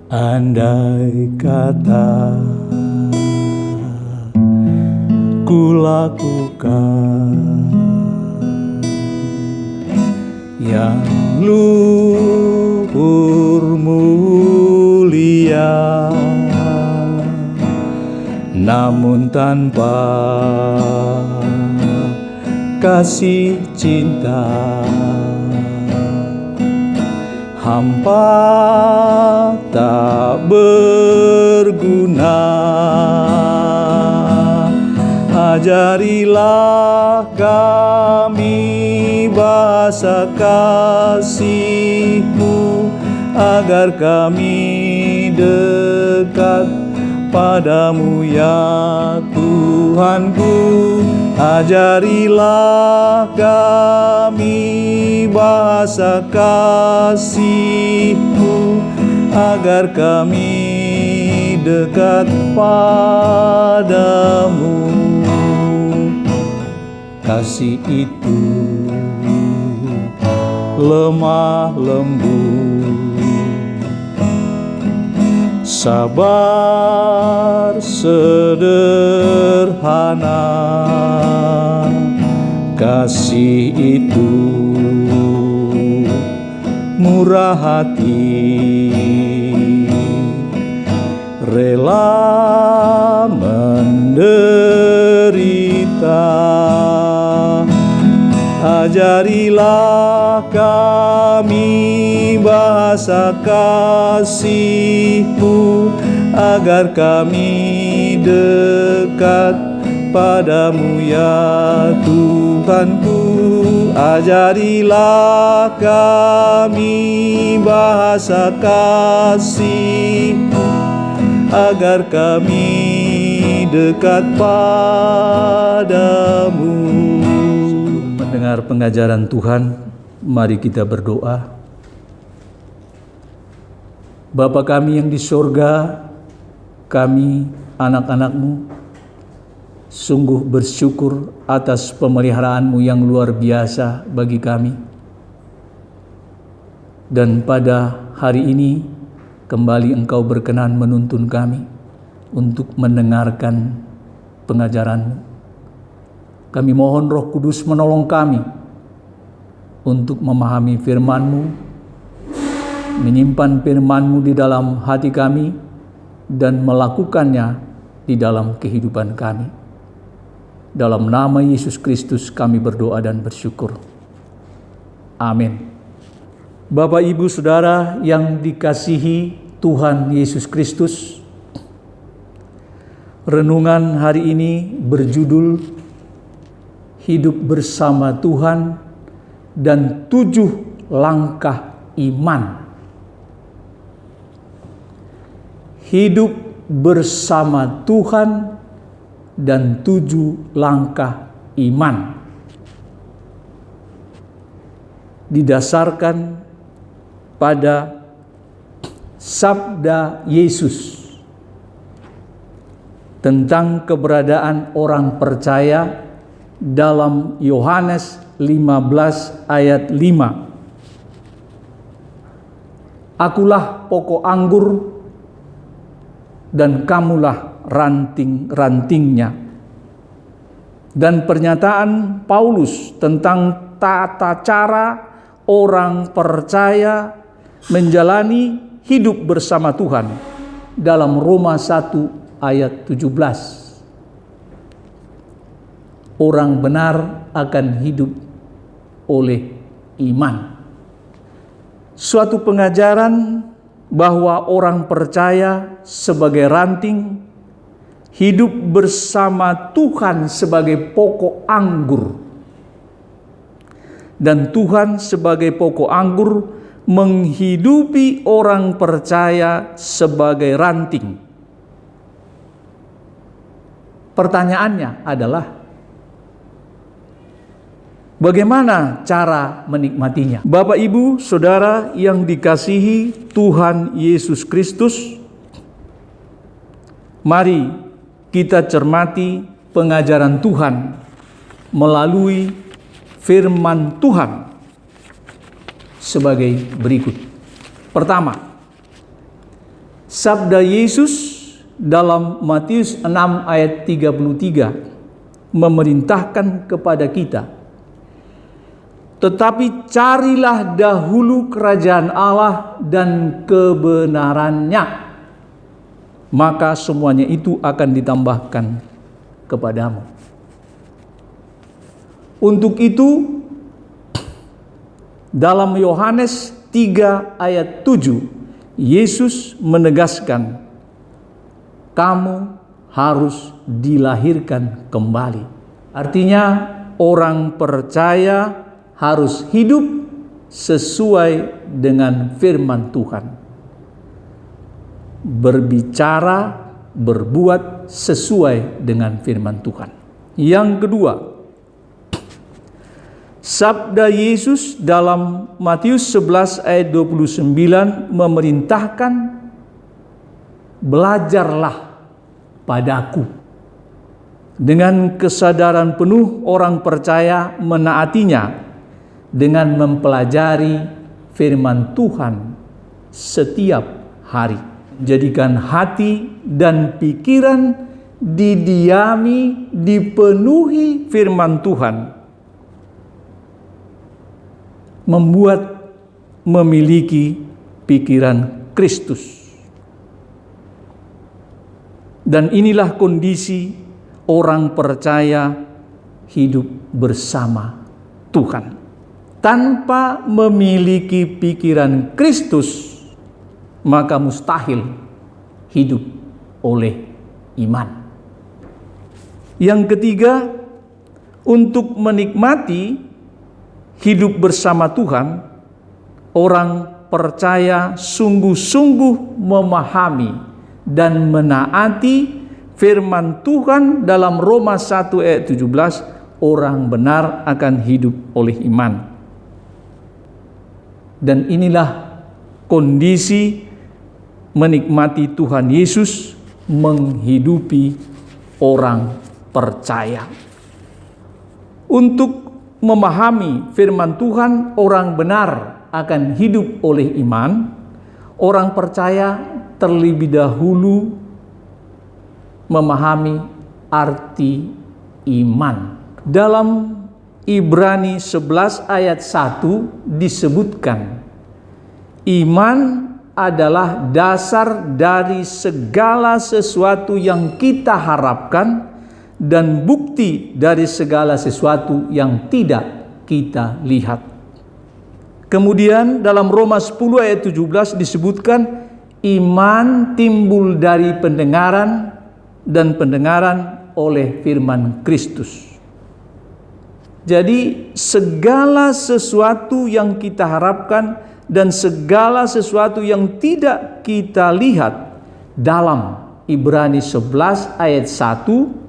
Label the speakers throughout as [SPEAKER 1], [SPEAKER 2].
[SPEAKER 1] Andai kata ku lakukan yang luhur mulia, namun tanpa kasih cinta, hampa tak berguna. Ajarilah kami bahasa kasih-Mu, agar kami dekat padamu ya Tuhanku. Ajarilah kami bahasa kasih-Mu, agar kami dekat padamu. Kasih itu lemah lembut, sabar sederhana. Kasih itu murah hati, rela menderita. Ajarilah kami bahasa kasih-Mu, agar kami dekat padamu ya Tuhanku. Ajarilah kami bahasa kasih-Mu, agar kami dekat padamu. Mendengar pengajaran Tuhan, mari kita berdoa. Bapa kami yang di sorga, kami anak-anak-Mu sungguh bersyukur atas pemeliharaan-Mu yang luar biasa bagi kami. Dan pada hari ini kembali Engkau berkenan menuntun kami untuk mendengarkan pengajaran-Mu. Kami mohon Roh Kudus menolong kami untuk memahami firman-Mu, menyimpan firman-Mu di dalam hati kami, dan melakukannya di dalam kehidupan kami. Dalam nama Yesus Kristus kami berdoa dan bersyukur. Amin. Bapak, Ibu, Saudara yang dikasihi Tuhan Yesus Kristus, renungan hari ini berjudul Hidup bersama Tuhan dan 7 langkah iman. Hidup bersama Tuhan dan 7 langkah iman. Didasarkan pada sabda Yesus tentang keberadaan orang percaya dalam Yohanes 15 ayat 5. Akulah pokok anggur dan kamulah ranting-rantingnya. Dan pernyataan Paulus tentang tata cara orang percaya menjalani hidup bersama Tuhan dalam Roma 1 ayat 17. Orang benar akan hidup oleh iman. Suatu pengajaran bahwa orang percaya sebagai ranting hidup bersama Tuhan sebagai pokok anggur, dan Tuhan sebagai pokok anggur menghidupi orang percaya sebagai ranting. Pertanyaannya adalah, bagaimana cara menikmatinya? Bapak, Ibu, Saudara yang dikasihi Tuhan Yesus Kristus, mari kita cermati pengajaran Tuhan melalui firman Tuhan sebagai berikut. Pertama, Sabda Yesus dalam Matius 6 ayat 33 memerintahkan kepada kita, tetapi carilah dahulu kerajaan Allah dan kebenarannya, maka semuanya itu akan ditambahkan kepadamu. Untuk itu, dalam Yohanes 3 ayat 7, Yesus menegaskan, kamu harus dilahirkan kembali. Artinya, orang percaya harus hidup sesuai dengan firman Tuhan. Berbicara, berbuat sesuai dengan firman Tuhan. Yang kedua, sabda Yesus dalam Matius 11 ayat 29 memerintahkan, belajarlah padaku. Dengan kesadaran penuh orang percaya menaatinya dengan mempelajari firman Tuhan setiap hari. Jadikan hati dan pikiran didiami, dipenuhi firman Tuhan, membuat memiliki pikiran Kristus. Dan inilah kondisi orang percaya hidup bersama Tuhan. Tanpa memiliki pikiran Kristus, maka mustahil hidup oleh iman. Yang ketiga, untuk menikmati hidup bersama Tuhan, orang percaya sungguh-sungguh memahami dan menaati firman Tuhan dalam Roma 1 ayat 17, orang benar akan hidup oleh iman. Dan inilah kondisi menikmati Tuhan Yesus menghidupi orang percaya. Untuk memahami firman Tuhan, orang benar akan hidup oleh iman. Orang percaya terlebih dahulu memahami arti iman. Dalam Ibrani 11 ayat 1 disebutkan, iman adalah dasar dari segala sesuatu yang kita harapkan dan bukti dari segala sesuatu yang tidak kita lihat. Kemudian dalam Roma 10 ayat 17 disebutkan, iman timbul dari pendengaran dan pendengaran oleh firman Kristus. Jadi segala sesuatu yang kita harapkan dan segala sesuatu yang tidak kita lihat dalam Ibrani 11 ayat 1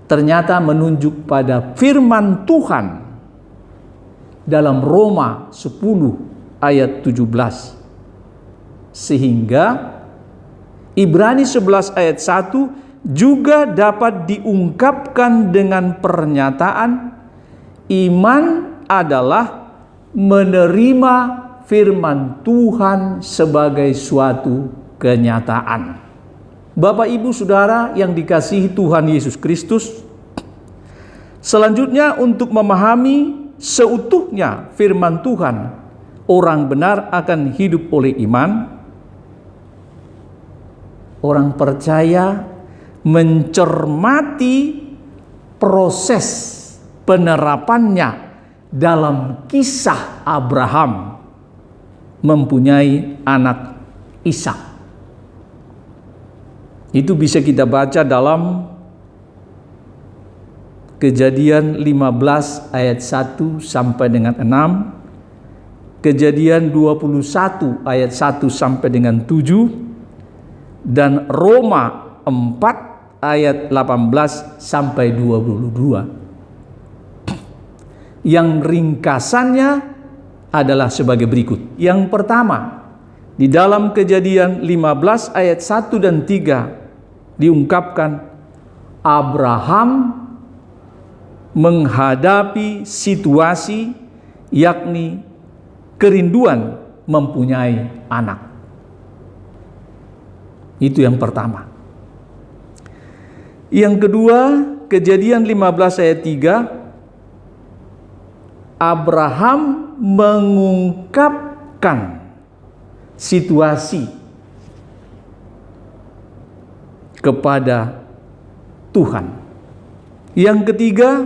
[SPEAKER 1] ternyata menunjuk pada firman Tuhan dalam Roma 10 ayat 17. Sehingga Ibrani 11 ayat 1 juga dapat diungkapkan dengan pernyataan, iman adalah menerima firman Tuhan sebagai suatu kenyataan. Bapak, Ibu, Saudara yang dikasihi Tuhan Yesus Kristus, selanjutnya untuk memahami seutuhnya firman Tuhan, orang benar akan hidup oleh iman. Orang percaya mencermati proses penerapannya dalam kisah Abraham mempunyai anak Ishak. Itu bisa kita baca dalam Kejadian 15 ayat 1 sampai dengan 6, Kejadian 21 ayat 1 sampai dengan 7, dan Roma 4 ayat 18 sampai 22. Yang ringkasannya adalah sebagai berikut. Yang pertama, di dalam Kejadian 15 ayat 1 dan 3 diungkapkan Abraham menghadapi situasi, yakni kerinduan mempunyai anak. Itu yang pertama. Yang kedua, Kejadian 15 ayat 3, Abraham mengungkapkan situasi kepada Tuhan. Yang ketiga,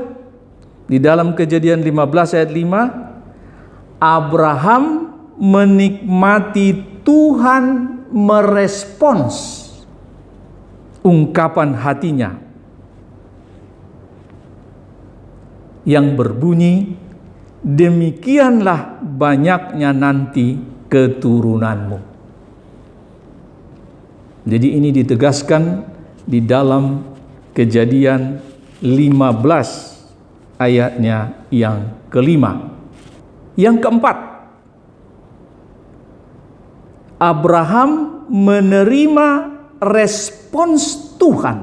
[SPEAKER 1] di dalam Kejadian 15 ayat 5, Abraham menikmati Tuhan merespons ungkapan hatinya yang berbunyi, demikianlah banyaknya nanti keturunanmu. Jadi ini ditegaskan di dalam Kejadian 15 ayatnya yang kelima. Yang keempat, Abraham menerima respons Tuhan.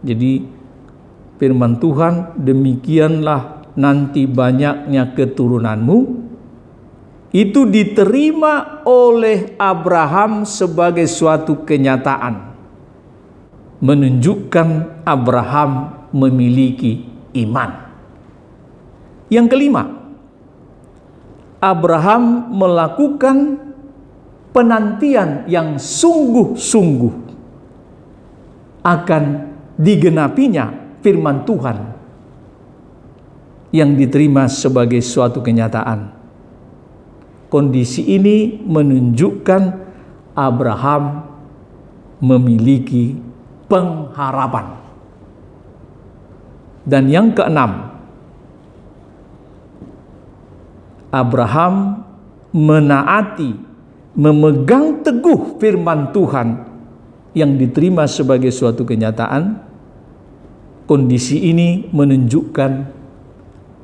[SPEAKER 1] Jadi firman Tuhan, demikianlah nanti banyaknya keturunanmu, itu diterima oleh Abraham sebagai suatu kenyataan, menunjukkan Abraham memiliki iman. Yang kelima, Abraham melakukan penantian yang sungguh-sungguh akan digenapinya firman Tuhan yang diterima sebagai suatu kenyataan. Kondisi ini menunjukkan Abraham memiliki pengharapan. Dan yang keenam, Abraham menaati, memegang teguh firman Tuhan yang diterima sebagai suatu kenyataan. Kondisi ini menunjukkan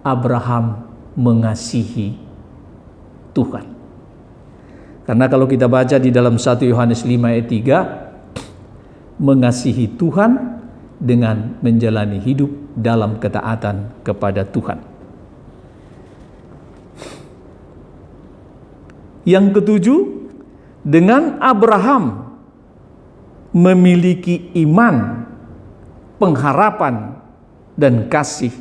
[SPEAKER 1] Abraham mengasihi Tuhan. Karena kalau kita baca di dalam 1 Yohanes 5 ayat 3, mengasihi Tuhan dengan menjalani hidup dalam ketaatan kepada Tuhan. Yang ketujuh, dengan Abraham memiliki iman, pengharapan, dan kasih,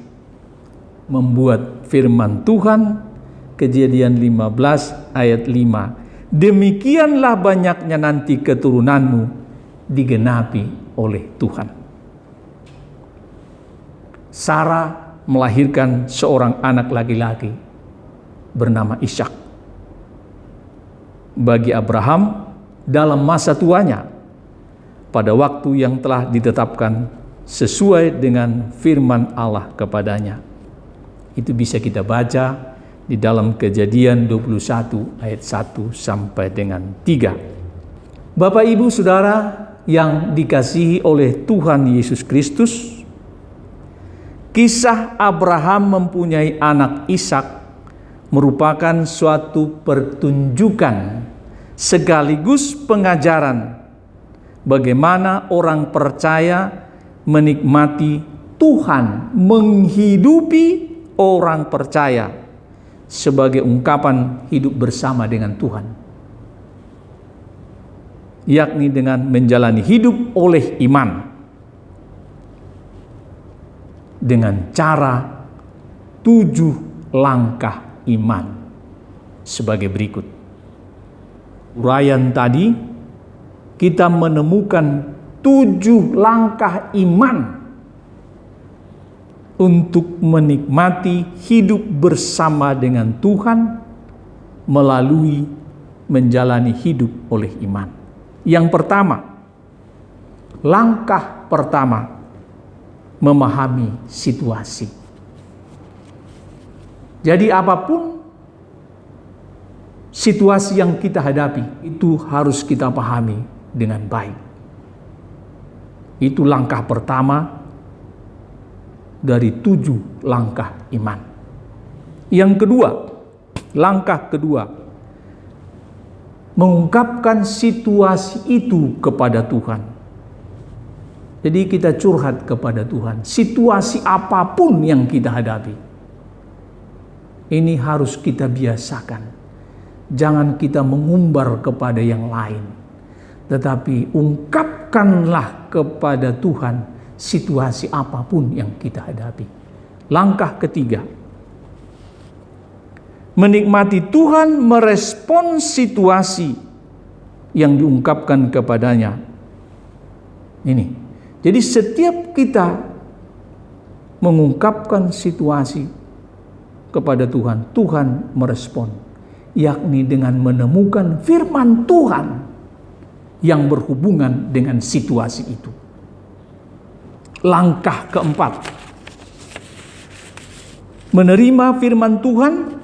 [SPEAKER 1] membuat firman Tuhan Kejadian 15 ayat 5, demikianlah banyaknya nanti keturunanmu, digenapi oleh Tuhan. Sarah melahirkan seorang anak laki-laki bernama Ishak. Bagi Abraham dalam masa tuanya, pada waktu yang telah ditetapkan sesuai dengan firman Allah kepadanya. Itu bisa kita baca di dalam Kejadian 21 ayat 1 sampai dengan 3. Bapak, Ibu, Saudara yang dikasihi oleh Tuhan Yesus Kristus, kisah Abraham mempunyai anak Ishak merupakan suatu pertunjukan sekaligus pengajaran bagaimana orang percaya menikmati Tuhan, menghidupi orang percaya sebagai ungkapan hidup bersama dengan Tuhan, yakni dengan menjalani hidup oleh iman dengan cara 7 langkah iman sebagai berikut. Uraian tadi, kita menemukan 7 langkah iman untuk menikmati hidup bersama dengan Tuhan melalui menjalani hidup oleh iman. Yang pertama, langkah pertama, memahami situasi. Jadi apapun situasi yang kita hadapi, itu harus kita pahami dengan baik. Itu langkah pertama dari 7 langkah iman. Yang kedua, langkah kedua, mengungkapkan situasi itu kepada Tuhan. Jadi kita curhat kepada Tuhan, situasi apapun yang kita hadapi. Ini harus kita biasakan. Jangan kita mengumbar kepada yang lain, tetapi ungkapkanlah kepada Tuhan situasi apapun yang kita hadapi. Langkah ketiga, menikmati Tuhan merespon situasi yang diungkapkan kepadanya. Ini, jadi setiap kita mengungkapkan situasi kepada Tuhan, Tuhan merespon, yakni dengan menemukan firman Tuhan yang berhubungan dengan situasi itu. Langkah keempat, menerima firman Tuhan,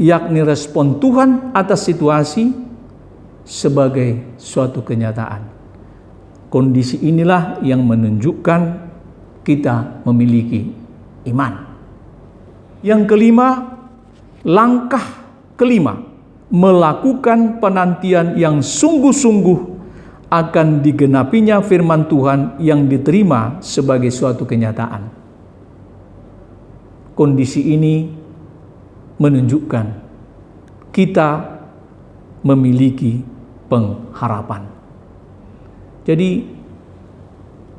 [SPEAKER 1] yakni respon Tuhan atas situasi sebagai suatu kenyataan. Kondisi inilah yang menunjukkan kita memiliki iman. Yang kelima, langkah kelima, melakukan penantian yang sungguh-sungguh akan digenapinya firman Tuhan yang diterima sebagai suatu kenyataan. Kondisi ini menunjukkan kita memiliki pengharapan. Jadi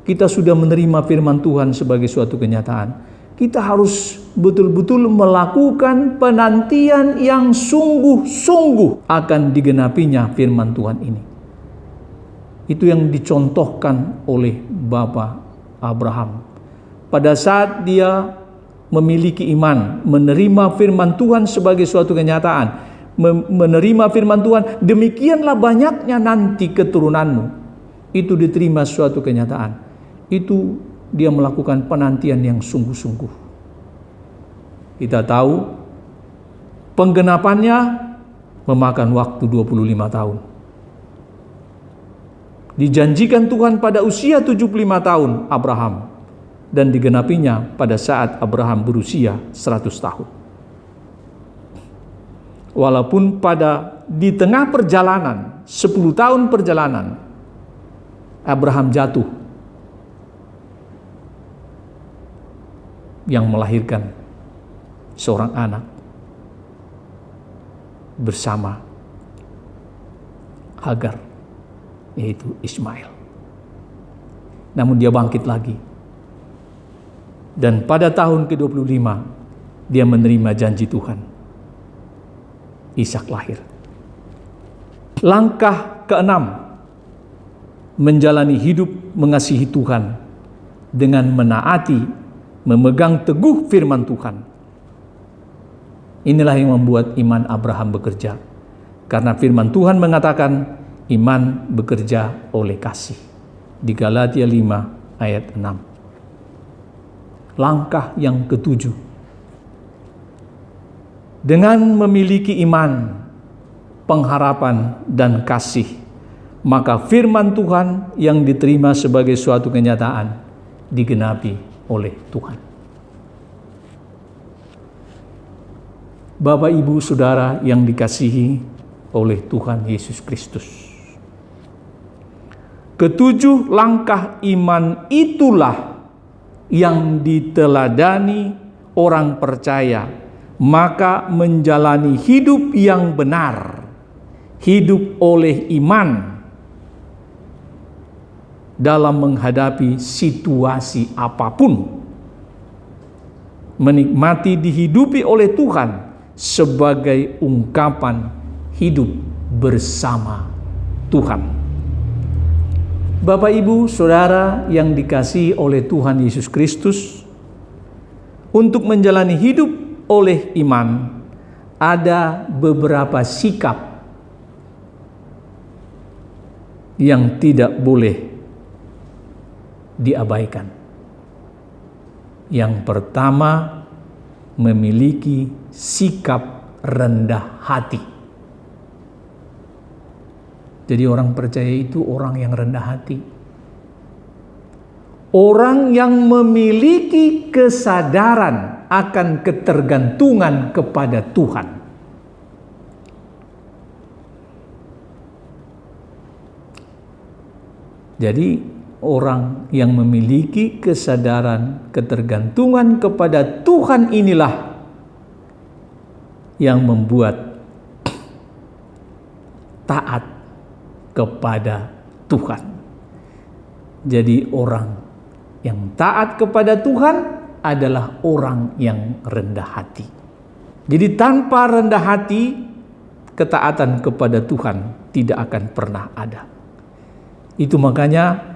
[SPEAKER 1] kita sudah menerima firman Tuhan sebagai suatu kenyataan. Kita harus betul-betul melakukan penantian yang sungguh-sungguh akan digenapinya firman Tuhan ini. Itu yang dicontohkan oleh Bapak Abraham. Pada saat dia memiliki iman, menerima firman Tuhan sebagai suatu kenyataan, menerima firman Tuhan, demikianlah banyaknya nanti keturunanmu. Itu diterima suatu kenyataan. Itu dia melakukan penantian yang sungguh-sungguh. Kita tahu penggenapannya memakan waktu 25 tahun. Dijanjikan Tuhan pada usia 75 tahun Abraham, dan digenapinya pada saat Abraham berusia 100 tahun. Walaupun di tengah perjalanan, 10 tahun perjalanan, Abraham jatuh, yang melahirkan seorang anak bersama Hagar, yaitu Ismail. Namun dia bangkit lagi. Dan pada tahun ke-25 dia menerima janji Tuhan. Ishak lahir. Langkah keenam, menjalani hidup mengasihi Tuhan dengan menaati, memegang teguh firman Tuhan. Inilah yang membuat iman Abraham bekerja. Karena firman Tuhan mengatakan iman bekerja oleh kasih. Di Galatia 5 ayat 6. Langkah yang ketujuh, dengan memiliki iman, pengharapan, dan kasih, maka firman Tuhan yang diterima sebagai suatu kenyataan digenapi oleh Tuhan. Bapak, Ibu, Saudara yang dikasihi oleh Tuhan Yesus Kristus, ketujuh langkah iman itulah yang diteladani orang percaya, maka menjalani hidup yang benar, hidup oleh iman dalam menghadapi situasi apapun, menikmati dihidupi oleh Tuhan sebagai ungkapan hidup bersama Tuhan. Bapak, Ibu, Saudara yang dikasihi oleh Tuhan Yesus Kristus, untuk menjalani hidup oleh iman ada beberapa sikap yang tidak boleh diabaikan. Yang pertama, memiliki sikap rendah hati. Jadi orang percaya itu orang yang rendah hati. Orang yang memiliki kesadaran akan ketergantungan kepada Tuhan. Jadi orang yang memiliki kesadaran ketergantungan kepada Tuhan inilah yang membuat taat kepada Tuhan. Jadi orang yang taat kepada Tuhan adalah orang yang rendah hati. Jadi tanpa rendah hati, ketaatan kepada Tuhan tidak akan pernah ada. Itu makanya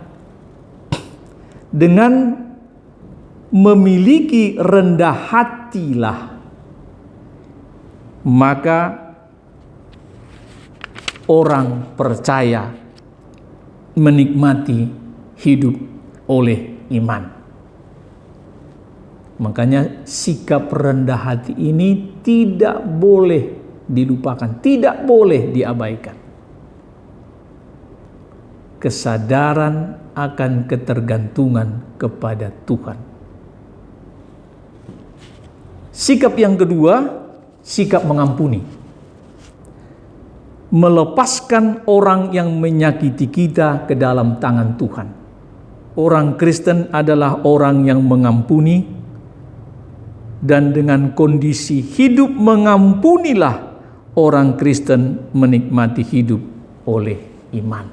[SPEAKER 1] dengan memiliki rendah hatilah maka orang percaya menikmati hidup oleh iman. Makanya sikap rendah hati ini tidak boleh dilupakan, tidak boleh diabaikan. Kesadaran akan ketergantungan kepada Tuhan. Sikap yang kedua, sikap mengampuni. Melepaskan orang yang menyakiti kita ke dalam tangan Tuhan. Orang Kristen adalah orang yang mengampuni, dan dengan kondisi hidup mengampunilah orang Kristen menikmati hidup oleh iman.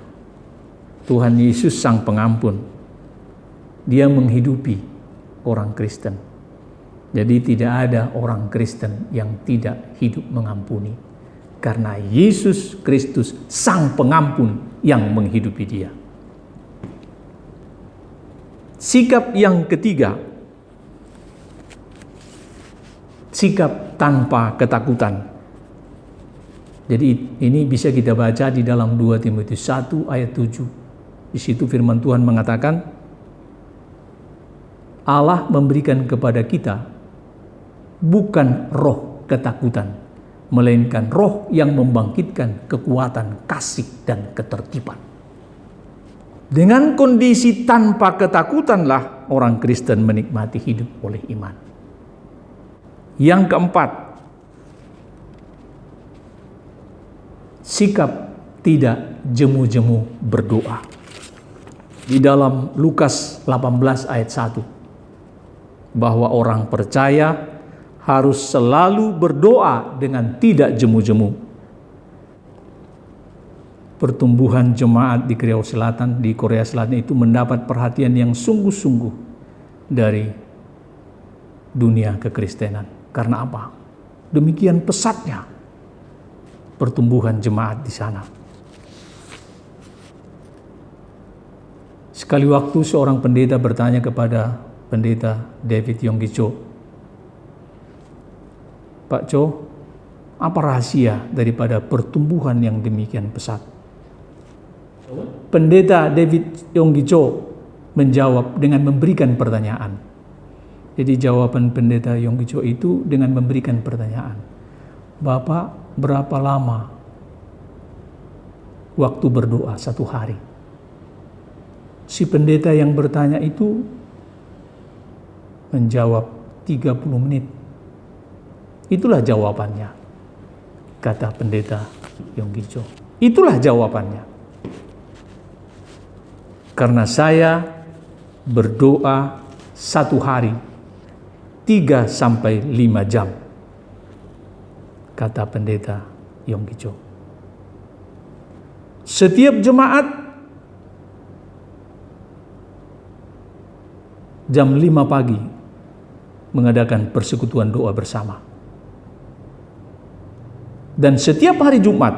[SPEAKER 1] Tuhan Yesus Sang Pengampun, Dia menghidupi orang Kristen. Jadi tidak ada orang Kristen yang tidak hidup mengampuni, karena Yesus Kristus Sang Pengampun yang menghidupi dia. Sikap yang ketiga, sikap tanpa ketakutan. Jadi ini bisa kita baca di dalam 2 Timotius 1 ayat 7. Di situ firman Tuhan mengatakan, Allah memberikan kepada kita bukan roh ketakutan, melainkan roh yang membangkitkan kekuatan, kasih, dan ketertiban. Dengan kondisi tanpa ketakutanlah orang Kristen menikmati hidup oleh iman. Yang keempat, sikap tidak jemu-jemu berdoa. Di dalam Lukas 18 ayat 1, bahwa orang percaya harus selalu berdoa dengan tidak jemu-jemu. Pertumbuhan jemaat di Korea Selatan itu mendapat perhatian yang sungguh-sungguh dari dunia kekristenan. Karena apa? Demikian pesatnya pertumbuhan jemaat di sana. Sekali waktu seorang pendeta bertanya kepada pendeta David Yonggi Cho, Pak Cho, apa rahasia daripada pertumbuhan yang demikian pesat? Pendeta David Yonggi Cho menjawab dengan memberikan pertanyaan. Jadi jawaban pendeta Yonggi Cho itu dengan memberikan pertanyaan. Bapak berapa lama waktu berdoa satu hari? Si pendeta yang bertanya itu menjawab 30 menit. Itulah jawabannya, kata pendeta Yonggi Cho. Itulah jawabannya. Karena saya berdoa satu hari 3 sampai 5 jam, kata pendeta Yonggi Cho. Setiap jemaat jam 5 pagi mengadakan persekutuan doa bersama. Dan setiap hari Jumat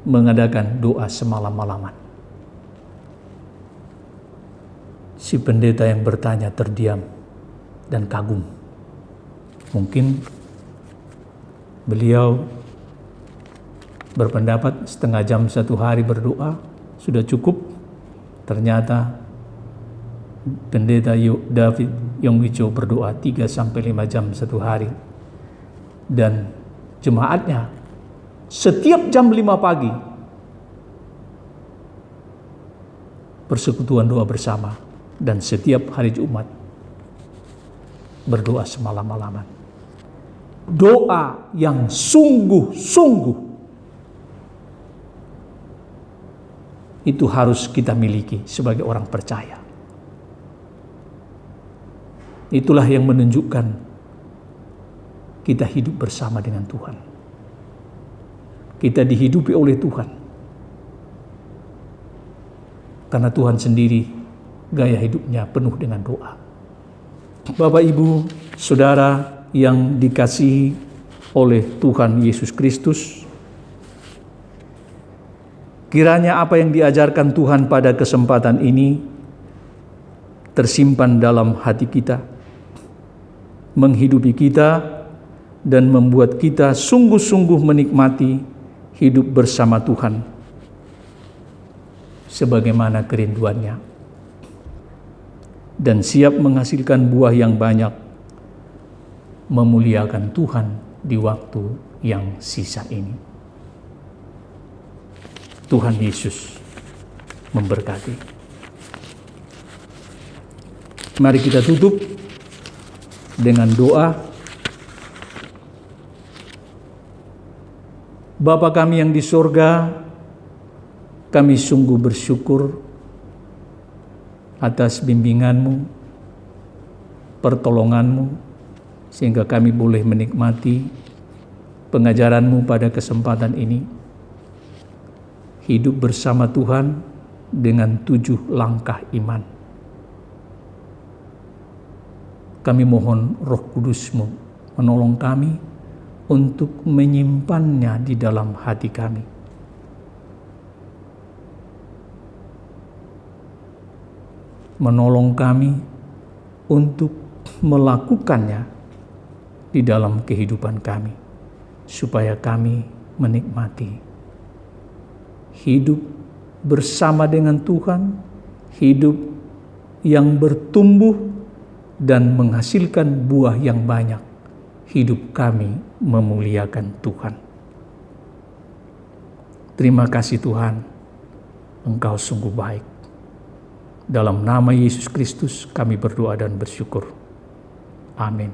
[SPEAKER 1] mengadakan doa semalam-malaman. Si pendeta yang bertanya terdiam dan kagum. Mungkin beliau berpendapat setengah jam satu hari berdoa sudah cukup. Ternyata pendeta David Yonggi Cho berdoa 3 sampai 5 jam satu hari. Dan jemaatnya setiap jam 5 pagi persekutuan doa bersama, dan setiap hari Jumat berdoa semalam-malaman. Doa yang sungguh-sungguh itu harus kita miliki sebagai orang percaya. Itulah yang menunjukkan kita hidup bersama dengan Tuhan. Kita dihidupi oleh Tuhan. Karena Tuhan sendiri gaya hidupnya penuh dengan doa. Bapak, Ibu, Saudara yang dikasihi oleh Tuhan Yesus Kristus, kiranya apa yang diajarkan Tuhan pada kesempatan ini tersimpan dalam hati kita, menghidupi kita, dan membuat kita sungguh-sungguh menikmati hidup bersama Tuhan sebagaimana kerinduannya, dan siap menghasilkan buah yang banyak, memuliakan Tuhan di waktu yang sisa ini. Tuhan Yesus memberkati. Mari kita tutup dengan doa. Bapa kami yang di sorga, kami sungguh bersyukur atas bimbingan-Mu, pertolongan-Mu, sehingga kami boleh menikmati pengajaran-Mu pada kesempatan ini. Hidup bersama Tuhan dengan 7 langkah iman. Kami mohon Roh Kudus-Mu menolong kami untuk menyimpannya di dalam hati kami. Menolong kami untuk melakukannya di dalam kehidupan kami, supaya kami menikmati hidup bersama dengan Tuhan, hidup yang bertumbuh dan menghasilkan buah yang banyak. Hidup kami memuliakan Tuhan. Terima kasih Tuhan, Engkau sungguh baik. Dalam nama Yesus Kristus kami berdoa dan bersyukur. Amin.